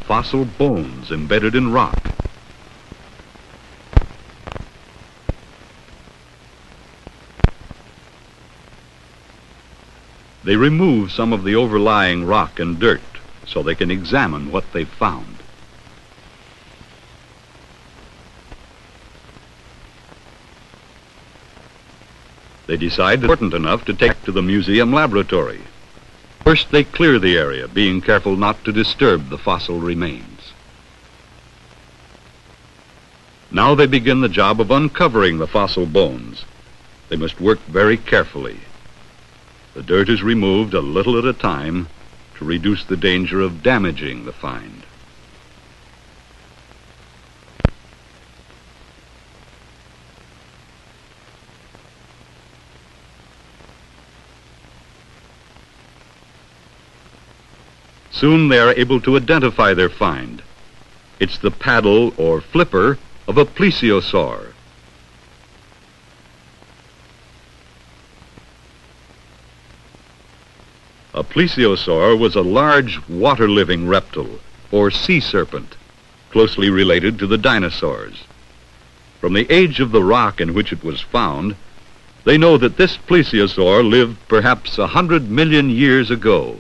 fossil bones embedded in rock. They remove some of the overlying rock and dirt so they can examine what they've found. They decide it's important enough to take to the museum laboratory. First, they clear the area, being careful not to disturb the fossil remains. Now they begin the job of uncovering the fossil bones. They must work very carefully. The dirt is removed a little at a time to reduce the danger of damaging the find. Soon they are able to identify their find. It's the paddle or flipper of a plesiosaur. A plesiosaur was a large water-living reptile, or sea serpent, closely related to the dinosaurs. From the age of the rock in which it was found, they know that this plesiosaur lived perhaps 100 million years ago.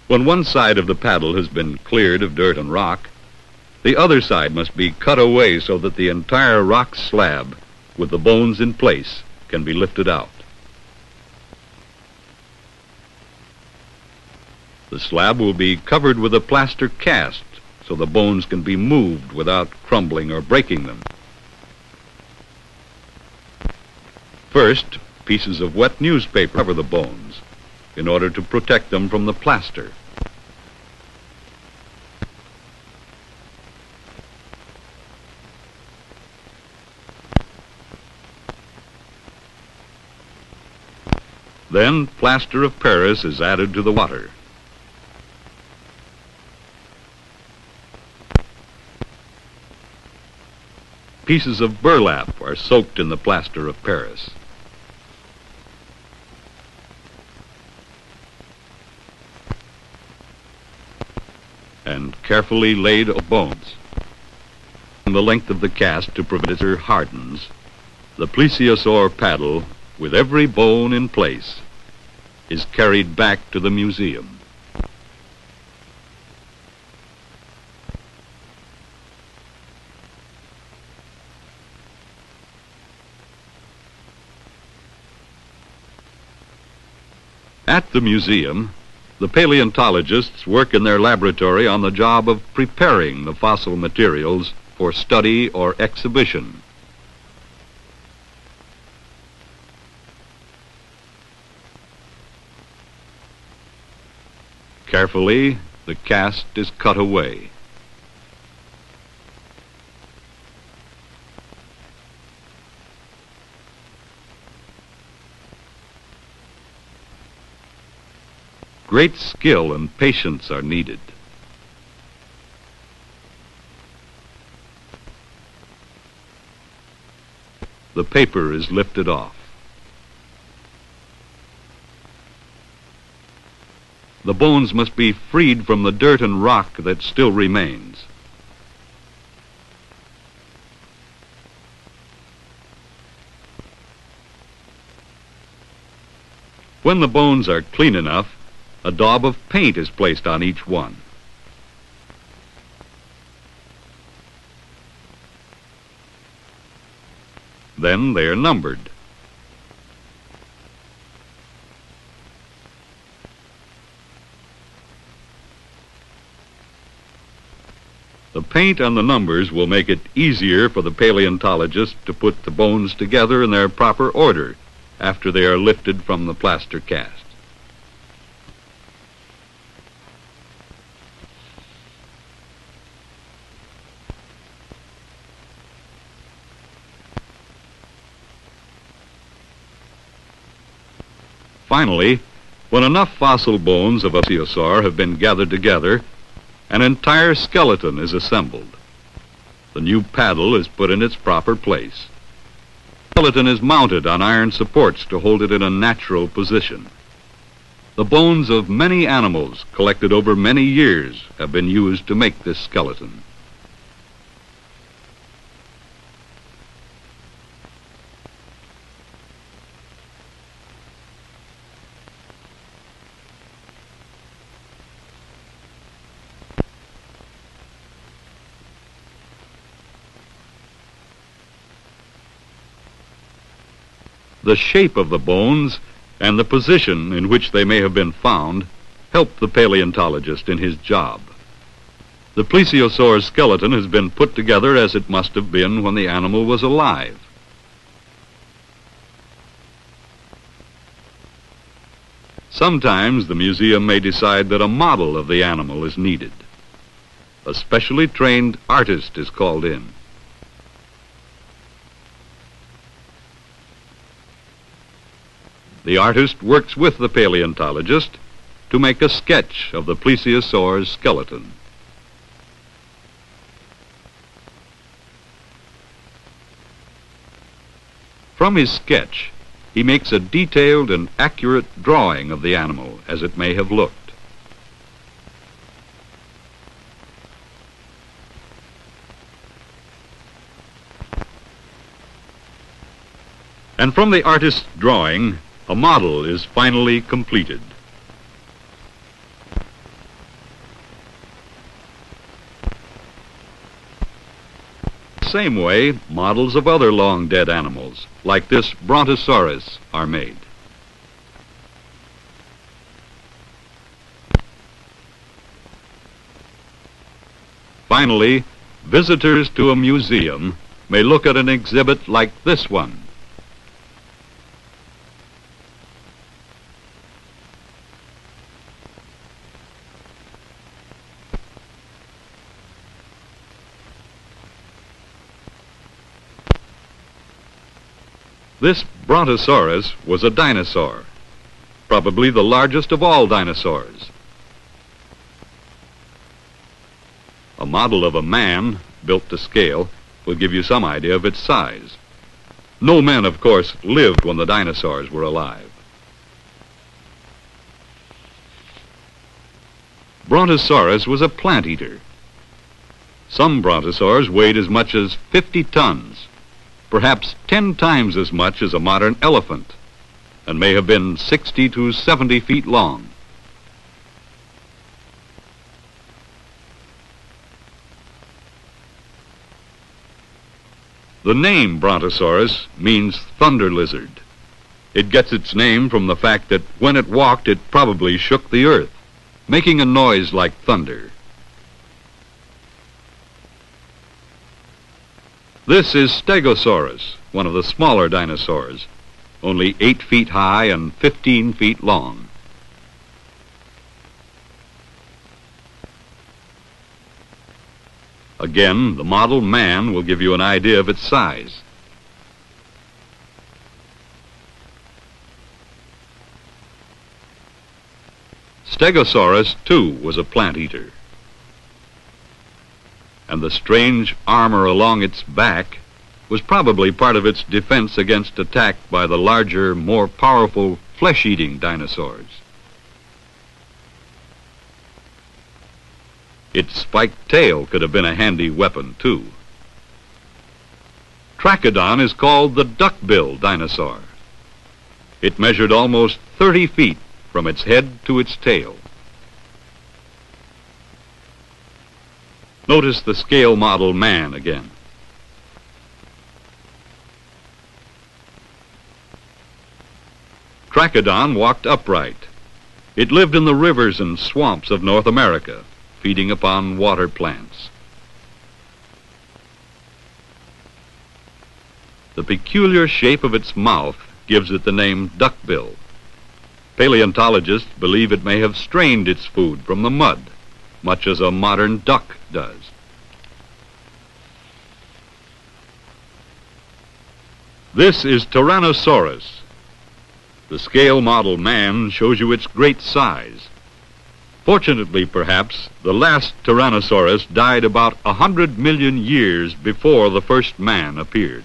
When one side of the paddle has been cleared of dirt and rock, the other side must be cut away so that the entire rock slab, with the bones in place, can be lifted out. The slab will be covered with a plaster cast so the bones can be moved without crumbling or breaking them. First, pieces of wet newspaper cover the bones in order to protect them from the plaster. Then plaster of Paris is added to the water. Pieces of burlap are soaked in the plaster of Paris. And carefully laid bones. On the length of the cast to prevent it hardens, the plesiosaur paddle, with every bone in place, is carried back to the museum. At the museum, the paleontologists work in their laboratory on the job of preparing the fossil materials for study or exhibition. Carefully, the cast is cut away. Great skill and patience are needed. The paper is lifted off. The bones must be freed from the dirt and rock that still remains. When the bones are clean enough, a daub of paint is placed on each one. Then they are numbered. The paint on the numbers will make it easier for the paleontologist to put the bones together in their proper order after they are lifted from the plaster cast. Finally, when enough fossil bones of a plesiosaur have been gathered together, an entire skeleton is assembled. The new paddle is put in its proper place. The skeleton is mounted on iron supports to hold it in a natural position. The bones of many animals collected over many years have been used to make this skeleton. The shape of the bones and the position in which they may have been found help the paleontologist in his job. The plesiosaur skeleton has been put together as it must have been when the animal was alive. Sometimes the museum may decide that a model of the animal is needed. A specially trained artist is called in. The artist works with the paleontologist to make a sketch of the plesiosaur's skeleton. From his sketch, he makes a detailed and accurate drawing of the animal as it may have looked. And from the artist's drawing, a model is finally completed. Same way, models of other long-dead animals, like this Brontosaurus, are made. Finally, visitors to a museum may look at an exhibit like this one. This Brontosaurus was a dinosaur, probably the largest of all dinosaurs. A model of a man, built to scale, will give you some idea of its size. No men, of course, lived when the dinosaurs were alive. Brontosaurus was a plant eater. Some brontosaurs weighed as much as 50 tons. Perhaps 10 times as much as a modern elephant, and may have been 60 to 70 feet long. The name Brontosaurus means thunder lizard. It gets its name from the fact that when it walked, it probably shook the earth, making a noise like thunder. This is Stegosaurus, one of the smaller dinosaurs, only 8 feet high and 15 feet long. Again, the model man will give you an idea of its size. Stegosaurus, too, was a plant eater. And the strange armor along its back was probably part of its defense against attack by the larger, more powerful flesh-eating dinosaurs. Its spiked tail could have been a handy weapon, too. Trachodon is called the duck-billed dinosaur. It measured almost 30 feet from its head to its tail. Notice the scale model man again. Trachodon walked upright. It lived in the rivers and swamps of North America, feeding upon water plants. The peculiar shape of its mouth gives it the name duckbill. Paleontologists believe it may have strained its food from the mud, much as a modern duck does. This is Tyrannosaurus. The scale model man shows you its great size. Fortunately, perhaps, the last Tyrannosaurus died about 100 million years before the first man appeared.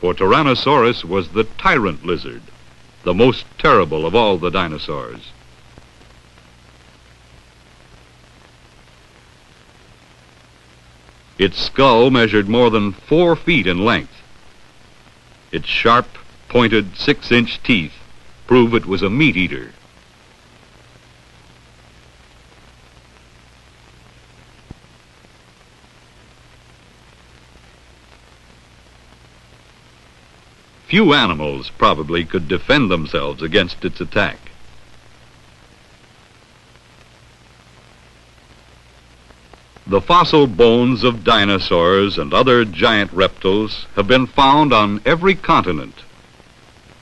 For Tyrannosaurus was the tyrant lizard, the most terrible of all the dinosaurs. Its skull measured more than 4 feet in length. Its sharp, pointed 6-inch teeth prove it was a meat eater. Few animals probably could defend themselves against its attack. The fossil bones of dinosaurs and other giant reptiles have been found on every continent.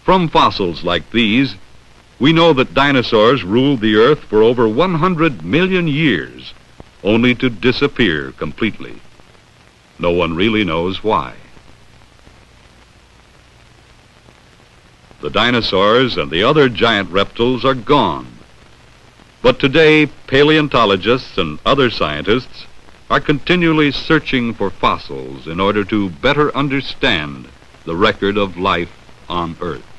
From fossils like these, we know that dinosaurs ruled the earth for over 100 million years, only to disappear completely. No one really knows why. The dinosaurs and the other giant reptiles are gone. But today, paleontologists and other scientists are continually searching for fossils in order to better understand the record of life on Earth.